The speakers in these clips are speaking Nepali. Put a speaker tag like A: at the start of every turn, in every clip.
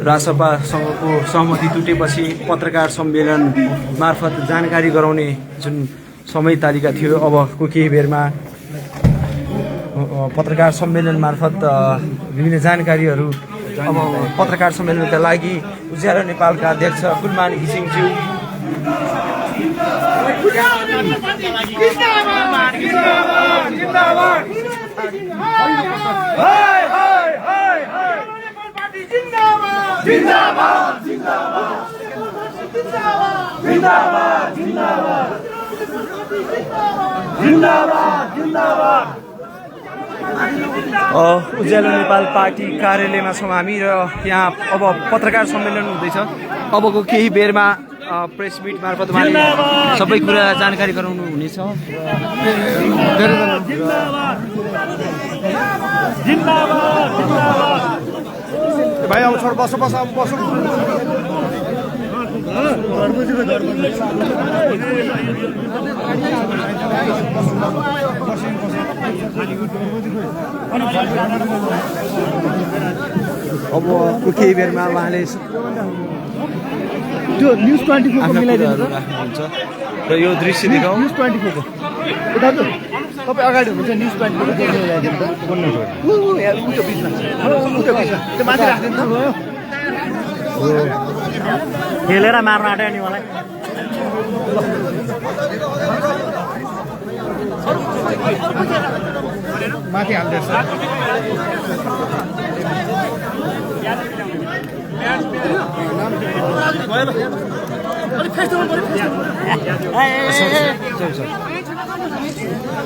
A: रासपासँगको सहमति टुटेपछि पत्रकार सम्मेलन मार्फत जानकारी गराउने जुन समय तालिका थियो अबको केही बेरमा पत्रकार सम्मेलन मार्फत विभिन्न जानकारीहरू अब पत्रकार सम्मेलनका लागि उज्यालो नेपालका अध्यक्ष कुलमान घिसिङज्यू उज्यालो नेपाल पार्टी कार्यालयमा छौँ हामी र यहाँ अब पत्रकार सम्मेलन हुँदैछ। अबको केही बेरमा प्रेस मिट मार्फत उहाँले सबै कुरा जानकारी गराउनु हुनेछ।
B: भाइ अब छोड बसो बस अब बसो
A: अब केही बेरमा उहाँले
B: त्यो न्युज 24 को मिलाइदिनु
A: राख्नुहुन्छ र यो दृश्य देखाउँ।
B: न्युज 24 को दाजु तपाईँ अगाडि हुनुहुन्छ न्युज 24 को मिलाइदिनु त बोल्नु यार उयो बिचमा त्यो माथि राख्दिनु त
C: खेलेर मार्न आँट्यो नि मलाई
B: माथि हाल्दैछ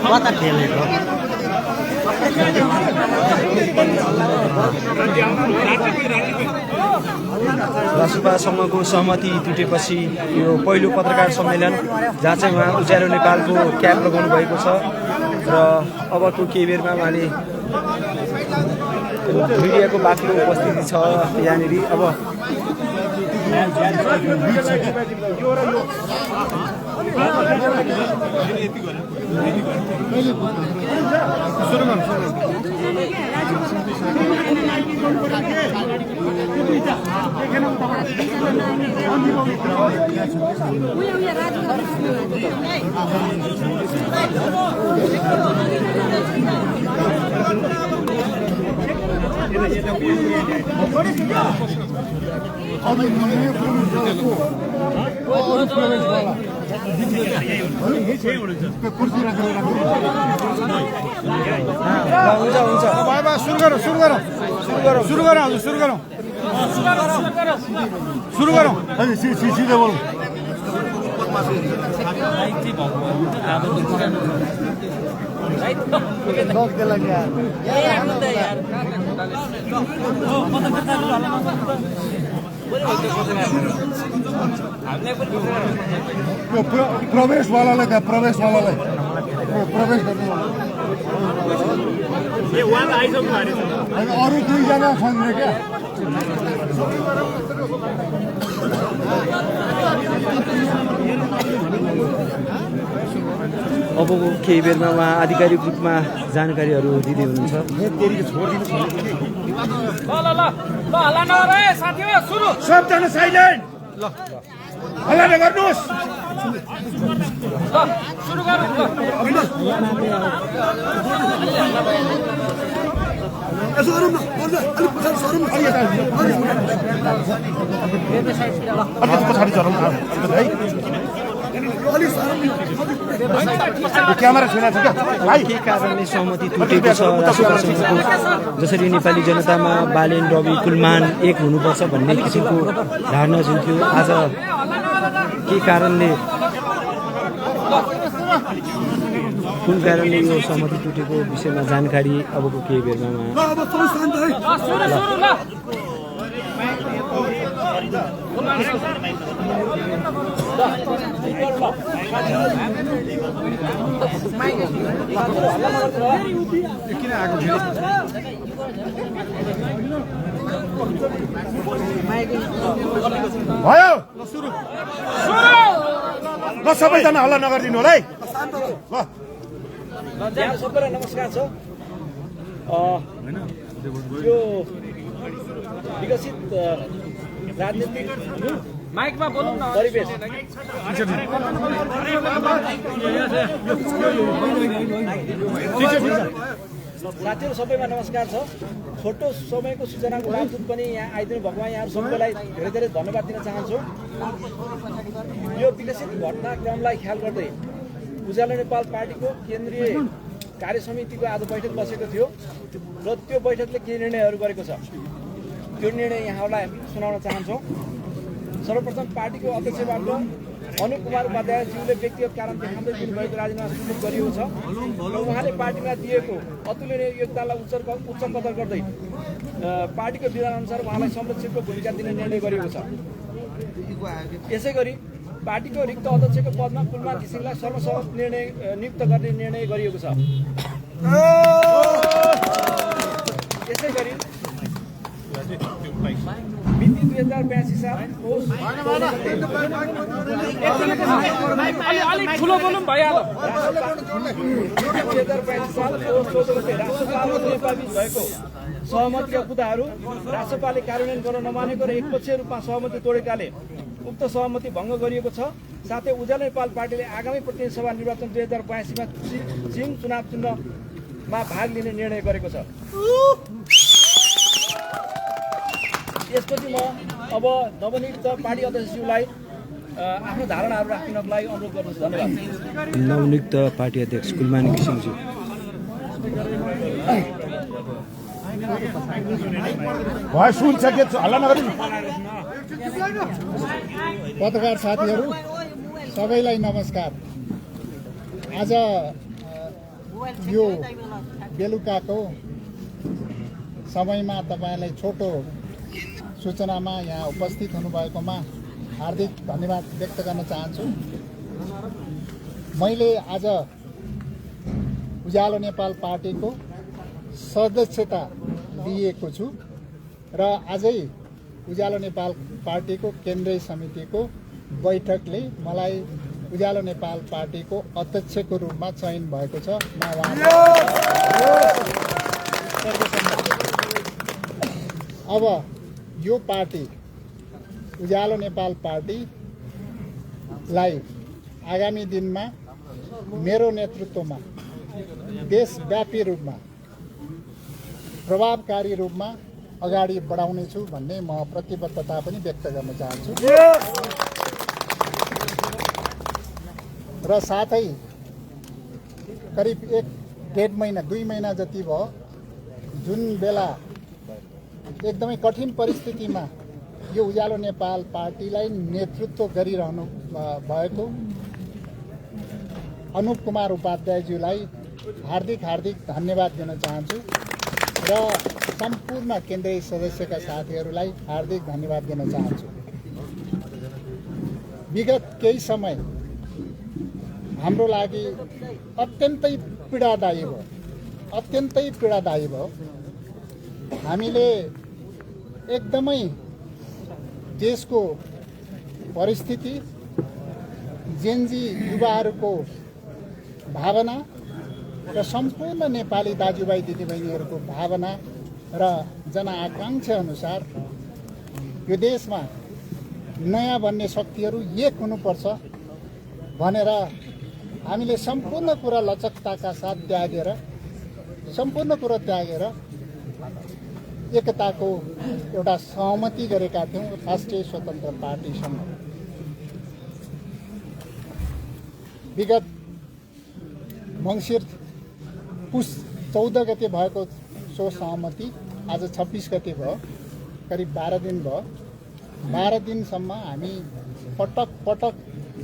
C: कता खेलेको
A: रासपासँगको सहमति टुटेपछि यो पहिलो पत्रकार सम्मेलन जहाँ चाहिँ उहाँ उज्यालो नेपालको क्याप लगाउनु भएको छ र अबको केही बेरमा उहाँले मिडियाको बाक्लो उपस्थिति छ यहाँनिर। अब हुन्छ
B: सुरु गरौँ सिधै बोलौँ प्रवेशवालालाई त्यहाँ प्रवेशवालालाई प्रवेश गर्नु अरू दुईजना छन् रे क्या
A: अबको केही बेरमा उहाँ आधिकारिक रूपमा जानकारीहरू दिँदै हुनुहुन्छ।
B: सबजना साइलेन्ट ल हल्ला नगर्नुहोस् यसो गरौँ न अलिक पछाडि सरौँ अलिक पछाडि झरौँ है क्यामेरा छैन क्या भाइ
A: के कारणले सहमति टुटेको छ रासपासँगको जसरी नेपाली जनतामा बालेन रवि कुलमान एक हुनुपर्छ भन्ने किसिमको धारणा जुन थियो आज के कारणले कुन कारणले यो सहमति टुटेको विषयमा जानकारी अबको केही बेरमा
B: भयो ल सबैजना हल्ला नगरिदिनु होला है ल
A: सबैलाई नमस्कार छ।
D: यो विकसित राजनीतिक माइकमा बोलौँ न परिवेश साथीहरू सबैमा नमस्कार छ। छोटो समयको सूचनाको बावजुद पनि यहाँ आइदिनु भएकोमा यहाँहरू सबैलाई धेरै धेरै धन्यवाद दिन चाहन्छु। यो विकसित घटनाक्रमलाई ख्याल गर्दै उज्यालो नेपाल पार्टीको केन्द्रीय कार्य समितिको आज बैठक बसेको थियो र त्यो बैठकले के निर्णयहरू गरेको छ त्यो निर्णय यहाँहरूलाई सुनाउन चाहन्छौँ। सर्वप्रथम पार्टीको अध्यक्षबाट अनुप कुमार उपाध्यायज्यूले व्यक्तिगत कारणले हाम्रै दिनुभएको राजीनामा स्वीकृत गरिएको छ र उहाँले पार्टीमा दिएको अतुलनीय योगदानलाई उच्च कदर गर्दै पार्टीको विधानअनुसार उहाँलाई संरक्षकको भूमिका दिने निर्णय गरिएको छ। यसै गरी पार्टीको रिक्त अध्यक्षको पदमा कुलमान घिसिङलाई सर्वसम्मत नियुक्त गर्ने निर्णय गरिएको छ। यसै गरी मिति 2082 साल ठुलो बोलौँ भइहाल्यो। 2085 साल राष्ट्रपाल नेपालबीच भएको सहमतिका कुराहरू राष्ट्रपालले कार्यान्वयन गर्न नमानेको र एकपक्षीय रूपमा सहमति तोडेकाले उक्त सहमति भङ्ग गरिएको छ। साथै उज्यालो नेपाल पार्टीले आगामी प्रतिनिधि सभा निर्वाचन 2082 मा सिङ चुनाव चिन्हमा भाग लिने निर्णय गरेको छ। यसपछि म अब नवनियुक्त पार्टी अध्यक्षज्यूलाई आफ्नो धारणाहरू राख्नको लागि अनुरोध गर्दछु। धन्यवाद।
A: नवनियुक्त पार्टी अध्यक्ष कुलमान घिसिङज्यू।
B: सुन्छ के हल्ला नगरी। पत्रकार साथीहरू सबैलाई नमस्कार। आज यो बेलुकाको समयमा तपाईँलाई छोटो सूचनामा यहाँ उपस्थित हुनुभएकोमा हार्दिक धन्यवाद व्यक्त गर्न चाहन्छु। मैले आज उज्यालो नेपाल पार्टीको सदस्यता लिएको छु र आजै उज्यालो नेपाल पार्टीको केन्द्रीय समितिको बैठकले मलाई उज्यालो नेपाल पार्टीको अध्यक्षको रूपमा चयन भएको छ। म अब यो पार्टी उज्यालो नेपाल पार्टीलाई आगामी दिनमा मेरो नेतृत्वमा देशव्यापी रूपमा प्रभावकारी रूपमा अगाडि बढाउनेछु भन्ने म प्रतिबद्धता पनि व्यक्त गर्न चाहन्छु। र साथै करिब 1.5 महिना 2 महिना जति भयो जुन बेला एकदमै कठिन परिस्थितिमा यो उज्यालो नेपाल पार्टीलाई नेतृत्व गरिरहनु भएको अनुप कुमार उपाध्यायज्यूलाई हार्दिक धन्यवाद दिन चाहन्छु र सम्पूर्ण केन्द्रीय सदस्यका साथीहरूलाई हार्दिक धन्यवाद दिन चाहन्छु। विगत केही समय हाम्रो लागि अत्यन्तै पीडादायी भयो। हामीले एकदमै देशको परिस्थिति, जेनजी युवाहरूको भावना र सम्पूर्ण नेपाली दाजुभाइ दिदीबहिनीहरूको भावना र जनआकांक्षा अनुसार यो देशमा नयाँ बन्ने शक्तिहरू एक हुनुपर्छ भनेर हामीले सम्पूर्ण कुरा लचकताका साथ त्यागेर एकताको एउटा सहमति गरेका थियौँ राष्ट्रिय स्वतन्त्र पार्टीसँग। विगत मङ्सिर पुस 14 गते भएको सो सहमति आज 26 गते भयो, करिब 12 दिन भयो। 12 दिनसम्म हामी पटक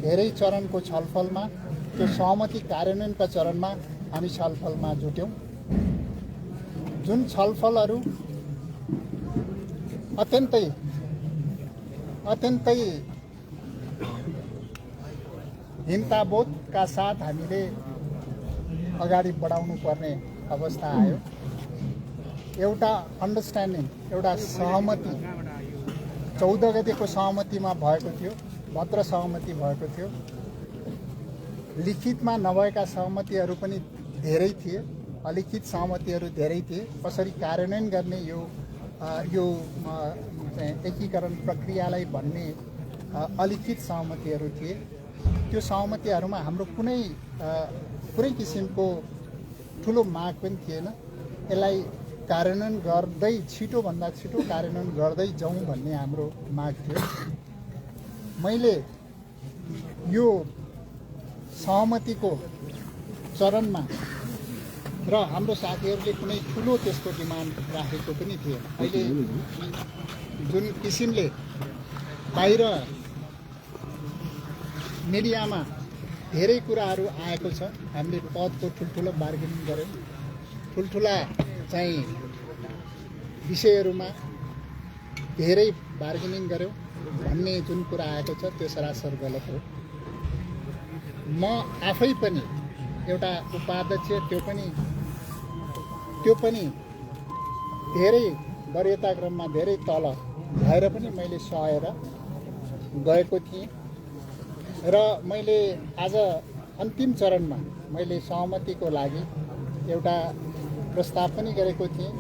B: धेरै चरणको छलफलमा, त्यो सहमति कार्यान्वयनका चरणमा हामी छलफलमा जुट्यौँ। जुन छलफलहरू अत्यन्तै हिंताबोधका साथ हामीले अगाडि बढाउनु पर्ने अवस्था आयो। एउटा अन्डरस्ट्यान्डिङ, एउटा सहमति 14 गतेको सहमतिमा भएको थियो, भद्र सहमति भएको थियो। लिखितमा नभएका सहमतिहरू पनि धेरै थिए। अलिखित सहमतिहरू धेरै थिए कसरी कार्यान्वयन गर्ने यो एकीकरण प्रक्रियालाई भन्ने अलिखित सहमतिहरू थिए। त्यो सहमतिहरूमा हाम्रो कुनै किसिमको ठुलो माग पनि थिएन। यसलाई कार्यान्वयन गर्दै छिटोभन्दा छिटो कार्यान्वयन गर्दै जाउँ भन्ने हाम्रो माग थियो। मैले यो सहमतिको चरणमा र हाम्रो साथीहरूले कुनै ठुलो त्यसको डिमान्ड राखेको पनि थिएन। अहिले जुन किसिमले बाहिर मिडियामा धेरै कुराहरू आएको छ, हामीले पदको ठुल्ठुलो बार्गेनिङ गऱ्यौँ, ठुल्ठुला चाहिँ विषयहरूमा धेरै बार्गेनिङ गऱ्यौँ भन्ने जुन कुरा आएको छ त्यो सरासर गलत हो। म आफै पनि एउटा उपाध्यक्ष, त्यो पनि धेरै वरियता क्रममा धेरै तल भएर पनि मैले सहेर गएको थिएँ र मैले आज अन्तिम चरणमा मैले सहमतिको लागि एउटा प्रस्ताव पनि गरेको थिएँ।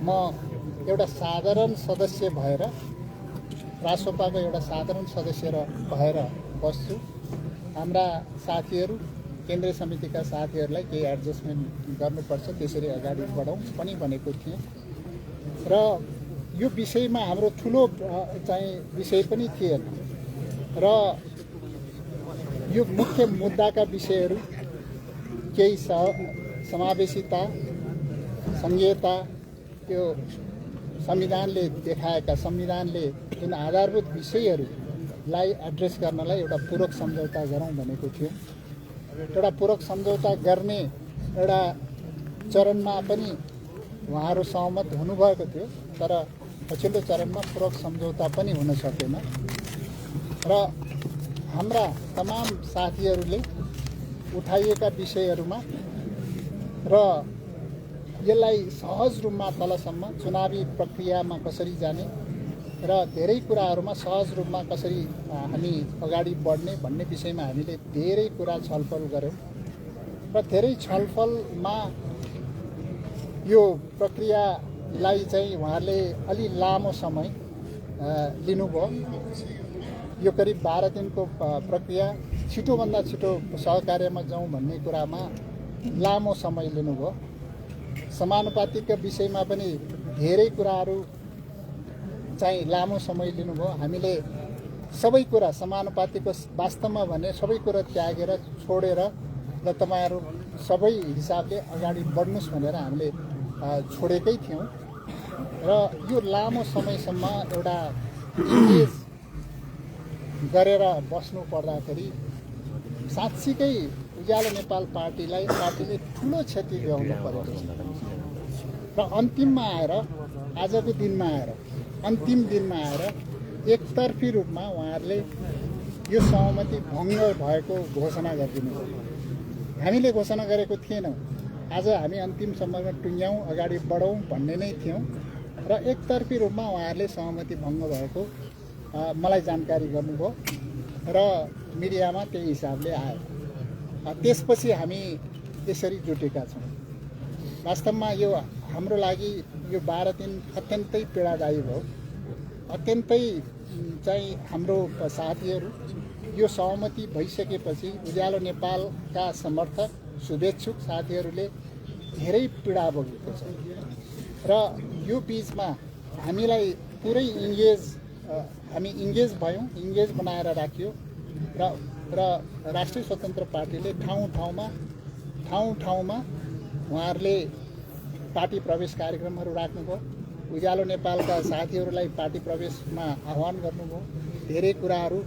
B: म एउटा साधारण सदस्य भएर, रासोपाको एउटा साधारण सदस्य भएर बस्छु। हाम्रा साथीहरू, केन्द्रीय समितिका साथीहरूलाई केही एडजस्टमेन्ट गर्नुपर्छ, त्यसरी अगाडि बढौँ पनि भनेको थिएँ। र यो विषयमा हाम्रो ठुलो चाहिँ विषय पनि थिएन र यो मुख्य मुद्दाका विषयहरू केही समावेशिता, सङ्घीयता, त्यो संविधानले देखाएका, संविधानले जुन आधारभूत विषयहरूलाई एड्रेस गर्नलाई एउटा पूरक सम्झौता गरौँ भनेको थियो। एउटा पूरक सम्झौता गर्ने एउटा चरणमा पनि उहाँहरू सहमत हुनुभएको थियो, तर पछिल्लो चरणमा पूरक सम्झौता पनि हुन सकेन र हाम्रा तमाम साथीहरूले उठाइएका विषयहरूमा र यसलाई सहज रूपमा तलसम्म चुनावी प्रक्रियामा कसरी जाने र धेरै कुराहरूमा सहज रूपमा कसरी हामी अगाडि बढ्ने भन्ने विषयमा हामीले धेरै कुरा छलफल गऱ्यौँ र धेरै छलफलमा यो प्रक्रियालाई चाहिँ उहाँहरूले अलि लामो समय लिनुभयो। यो करिब 12 दिनको प्रक्रिया, छिटोभन्दा छिटो सहकार्यमा जाउँ भन्ने कुरामा लामो समय लिनुभयो। समानुपातिकका विषयमा पनि धेरै कुराहरू चाहिँ लामो समय लिनुभयो। हामीले सबै कुरा समानुपातिकको वास्तवमा भने सबै कुरा त्यागेर छोडेर र तपाईँहरू सबै हिसाबले अगाडि बढ्नुहोस् भनेर हामीले छोडेकै थियौँ र यो लामो समयसम्म एउटा इन्गेज गरेर बस्नु पर्दाखेरि साँच्चीकै उज्यालो नेपाल पार्टीले ठुलो क्षति ल्याउनु परेको छ र अन्तिममा आएर, आजको दिनमा आएर, अन्तिम दिनमा आएर एकतर्फी रूपमा उहाँहरूले यो सहमति भङ्ग भएको घोषणा गरिदिनु भयो। हामीले घोषणा गरेको थिएनौँ। आज हामी अन्तिम समयमा टुङ्ग्यौँ, अगाडि बढौँ भन्ने नै थियौँ र एकतर्फी रूपमा उहाँहरूले सहमति भङ्ग भएको मलाई जानकारी गर्नुभयो र मिडियामा त्यही हिसाबले आयो। त्यसपछि हामी यसरी जुटेका छौँ। वास्तवमा यो हाम्रो लागि यो 12 दिन अत्यन्तै पीडादायी भयो। अत्यन्तै चाहिँ हाम्रो साथीहरू यो सहमति भइसकेपछि उज्यालो नेपालका समर्थक, शुभेच्छुक साथीहरूले धेरै पीडा भोगेको छ र यो बिचमा हामीलाई पुरै हामी इन्गेज भयौँ, इन्गेज बनाएर राखियो र राष्ट्रिय स्वतन्त्र पार्टीले ठाउँ ठाउँमा उहाँहरूले पार्टी प्रवेश कार्यक्रमहरू राख्नुभयो। उज्यालो नेपालका साथीहरूलाई पार्टी प्रवेशमा आह्वान गर्नुभयो। धेरै कुराहरू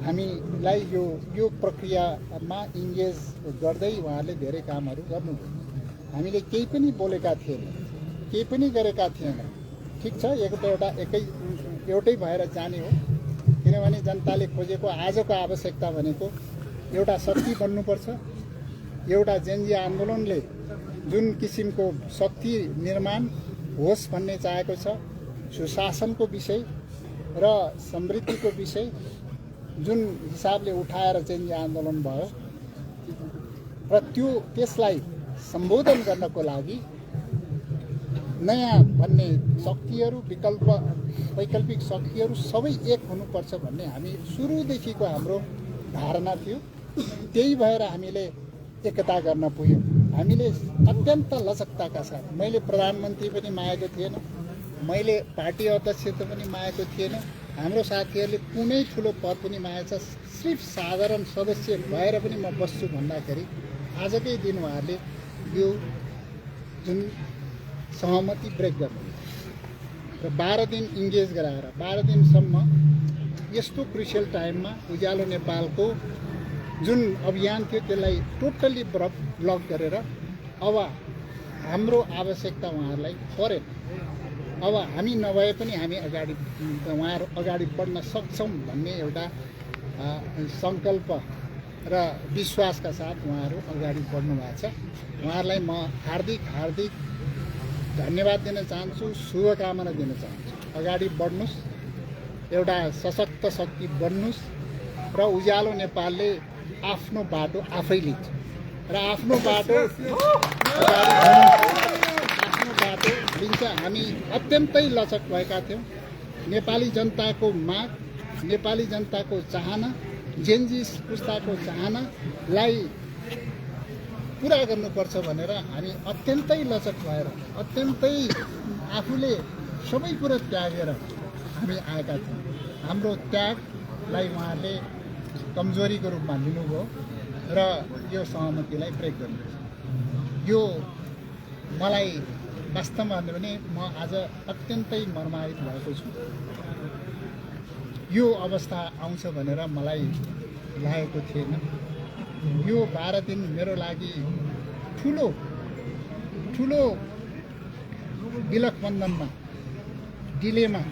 B: हामीलाई यो प्रक्रियामा इन्गेज गर्दै उहाँहरूले धेरै कामहरू गर्नुभयो। हामीले केही पनि बोलेका थिएनौँ, केही पनि गरेका थिएनौँ। ठिक छ, एउटै भएर जाने हो, किनभने जनताले खोजेको आजको आवश्यकता भनेको एउटा शक्ति बन्नुपर्छ। एउटा जनजीय आन्दोलनले जुन किसिमको शक्ति निर्माण होस् भन्ने चाहेको छ, सुशासनको विषय र समृद्धिको विषय जुन हिसाबले उठाएर जनजीय आन्दोलन भयो र त्यसलाई सम्बोधन गर्नको लागि नयाँ भन्ने शक्तिहरू वैकल्पिक शक्तिहरू सबै एक हुनुपर्छ भन्ने हामी सुरुदेखिको हाम्रो धारणा थियो। त्यही भएर हामीले एकता गर्न पुग्यौँ। हामीले अत्यन्त लचकताका साथ, मैले प्रधानमन्त्री पनि मागेको थिएन, मैले पार्टी अध्यक्ष पनि मागेको थिएन, हाम्रो साथीहरूले कुनै ठुलो पद पनि मागेको छ, सिर्फ साधारण सदस्य भएर पनि म बस्छु भन्दाखेरि आजकै दिन उहाँहरूले यो जुन सहमति ब्रेक गर्नु र 12 दिन इन्गेज गराएर 12 दिनसम्म यस्तो क्रुसियल टाइममा उज्यालो नेपालको जुन अभियान थियो त्यसलाई टोटल्ली ब्लक गरेर अब हाम्रो आवश्यकता उहाँहरूलाई परेन। अब हामी नभए पनि हामी उहाँहरू अगाडि बढ्न सक्छौँ भन्ने एउटा सङ्कल्प र विश्वासका साथ उहाँहरू अगाडि बढ्नु भएको छ। उहाँहरूलाई म हार्दिक धन्यवाद दिन चाहन्छु, शुभकामना दिन चाहन्छु। अगाडि बढ्नुहोस्, एउटा सशक्त शक्ति बन्नुहोस् र उज्यालो नेपालले आफ्नो बाटो आफै लिन्छ र आफ्नो बाटो लिन्छ। हामी अत्यन्तै लचक भएका थियौँ। नेपाली जनताको माग, नेपाली जनताको चाहना, जेनजी पुस्ताको चाहनालाई पुरा गर्नुपर्छ भनेर हामी अत्यन्तै लचक भएर, अत्यन्तै आफूले सबै कुरो त्यागेर हामी आएका थियौँ। हाम्रो त्यागलाई उहाँहरूले कमजोरीको रूपमा लिनुभयो र यो सहमतिलाई ब्रेक गर्नुभयो। यो मलाई वास्तवमा भन्यो भने म आज अत्यन्तै मर्माहित भएको छु। यो अवस्था आउँछ भनेर मलाई लागेको थिएन। यो 12 दिन मेरो लागि ठुलो विलकबन्धनमा, डिलेमा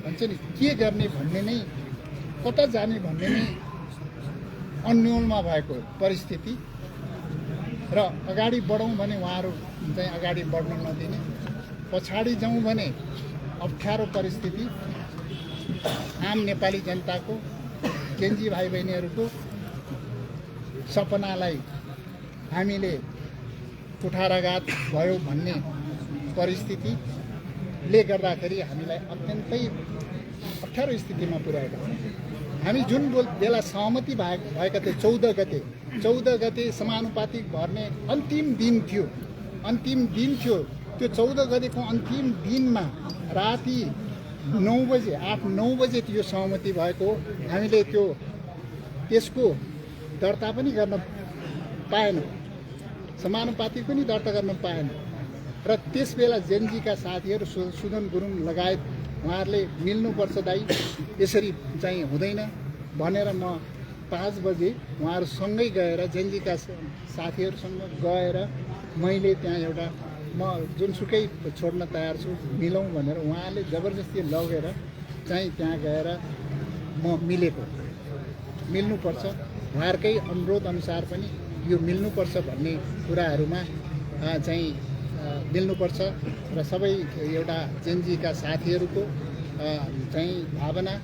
B: भन्छ नि, के गर्ने भन्ने नै, कता जाने भन्ने नै अन्योलमा भएको परिस्थिति र अगाडि बढौँ भने उहाँहरू चाहिँ अगाडि बढ्न नदिने, पछाडि जाउँ भने अप्ठ्यारो परिस्थिति, आम नेपाली जनताको, जेन्जी भाइ बहिनीहरूको सपनालाई हामीले कुठाराघात भयो भन्ने परिस्थितिले गर्दाखेरि हामीलाई अत्यन्तै अप्ठ्यारो स्थितिमा पुर्याएका छौँ। हामी जुन बेला सहमति भएका थिए 14 गते समानुपातिक भर्ने अन्तिम दिन थियो। त्यो 14 गतेको अन्तिम दिनमा राति 9 बजे 8-9 बजे यो सहमति भएको। हामीले त्यसको दर्ता पनि गर्न पाएन, समानुपातिक पनि दर्ता गर्न पाएन र त्यस बेला जेनजीका साथीहरू सुदन गुरुङ लगायत उहाँहरूले मिल्नुपर्छ दाइ, यसरी चाहिँ हुँदैन भनेर म 5 बजे उहाँहरूसँगै गएर, जेनजीका साथीहरूसँग गएर मैले त्यहाँ एउटा म जुनसुकै छोड्न तयार छु, मिलौँ भनेर उहाँहरूले जबरजस्ती लगेर चाहिँ त्यहाँ गएर म मिल्नुपर्छ, उहाँहरूकै अनुरोध अनुसार पनि यो मिल्नुपर्छ भन्ने कुराहरूमा चाहिँ मिल्नुपर्छ र सबै एउटा जेनजीका साथीहरूको चाहिँ भावना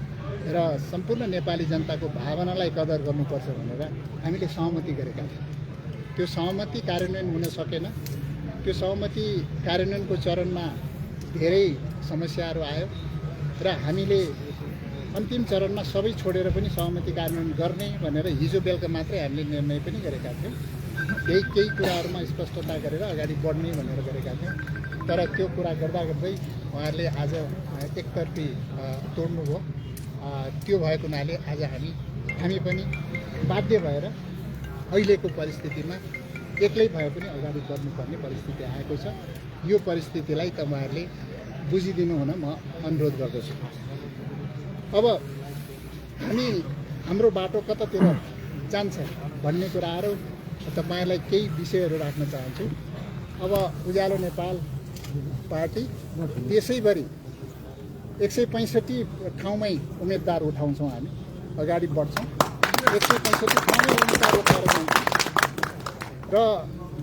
B: र सम्पूर्ण नेपाली जनताको भावनालाई कदर गर्नुपर्छ भनेर हामीले सहमति गरेका थियौँ। त्यो सहमति कार्यान्वयन हुन सकेन। त्यो सहमति कार्यान्वयनको चरणमा धेरै समस्याहरू आयो र हामीले अन्तिम चरणमा सबै छोडेर पनि सहमति कार्यान्वयन गर्ने भनेर हिजो बेलुका मात्रै हामीले निर्णय पनि गरेका थियौँ। केही कुराहरूमा स्पष्टता गरेर अगाडि बढ्ने भनेर गरेका थियौँ। तर त्यो कुरा गर्दा गर्दै उहाँहरूले आज एकतर्फी तोड्नुभयो। त्यो भएको हुनाले आज हामी पनि बाध्य भएर अहिलेको परिस्थितिमा एक्लै भए पनि अगाडि बढ्नुपर्ने परिस्थिति आएको छ। यो परिस्थितिलाई तपाईँहरूले बुझिदिनु हुन म अनुरोध गर्दछु। अब हाम्रो बाटो कतातिर जान्छ भन्ने कुराहरू तपाईँलाई केही विषयहरू राख्न चाहन्छु। अब उज्यालो नेपाल पार्टी देशैभरि 165 ठाउँमै उम्मेदवार उठाउँछौँ, हामी अगाडि बढ्छौँ। 165 ठाउँमै उम्मेदवार उठाएर जान्छौँ र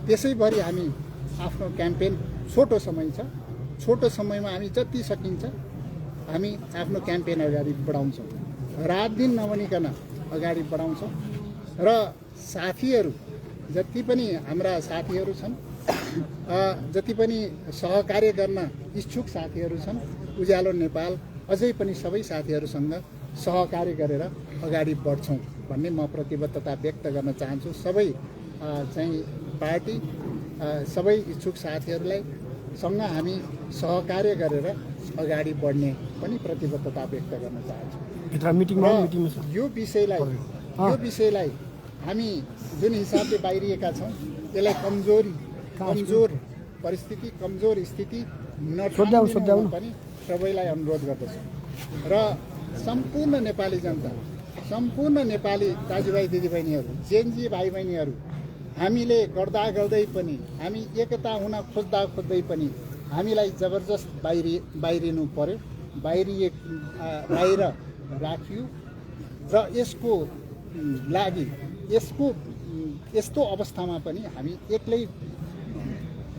B: त्यसैभरि हामी आफ्नो क्याम्पेन, छोटो समय छ, छोटो समयमा हामी जति सकिन्छ हामी आफ्नो क्याम्पेन अगाडि बढाउँछौँ। रात दिन नभनिकन अगाडि बढाउँछौँ र साथीहरू जति पनि हाम्रा साथीहरू छन् जति पनि सहकार्य गर्न इच्छुक साथीहरू छन् उज्यालो नेपाल अझै पनि सबै साथीहरूसँग सहकार्य गरेर अगाडि बढ्छौँ भन्ने म प्रतिबद्धता व्यक्त गर्न चाहन्छु। सबै चाहिँ पार्टी सबै इच्छुक साथीहरूलाई सँग हामी सहकार्य गरेर अगाडि बढ्ने पनि प्रतिबद्धता व्यक्त गर्न चाहन्छु। यो विषयलाई हामी जुन हिसाबले बाहिरिएका छौँ यसलाई कमजोर परिस्थिति कमजोर स्थिति नठाउन पनि सबैलाई अनुरोध गर्दछु र सम्पूर्ण नेपाली जनता सम्पूर्ण नेपाली दाजुभाइ दिदीबहिनीहरू जेनजी भाइ बहिनीहरू हामीले गर्दै पनि हामी एकता हुन खोज्दै पनि हामीलाई जबरजस्त बाहिरिनु पर्यो बाहिर राखियो र यसको लागि यस्तो अवस्थामा पनि हामी एक्लै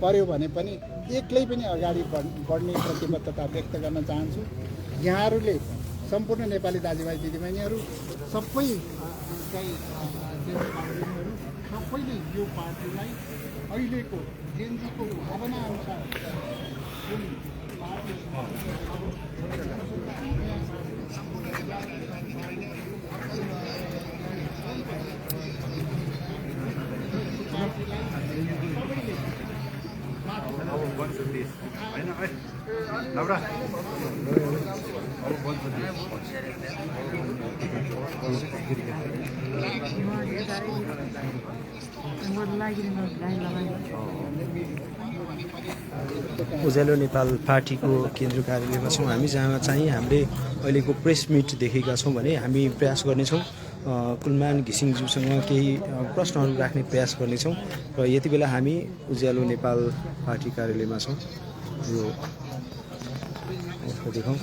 B: पर्यो भने पनि एक्लै पनि अगाडि बढ्ने प्रतिबद्धता व्यक्त गर्न चाहन्छु। यहाँहरूले सम्पूर्ण नेपाली दाजुभाइ दिदीबहिनीहरू सबैले यो पार्टीलाई अहिलेको जेनजीको भावना अनुसार जुन पार्टी
A: उज्यालो नेपाल पार्टीको केन्द्रीय कार्यालयमा छौँ हामी, जहाँ चाहिँ हामीले अहिलेको प्रेस मिट देखेका छौँ भने हामी प्रयास गर्नेछौँ कुलमान घिसिङज्यूसँग केही प्रश्नहरू राख्ने प्रयास गर्नेछौँ र यति बेला हामी उज्यालो नेपाल पार्टी कार्यालयमा छौँ। यो देखाउँ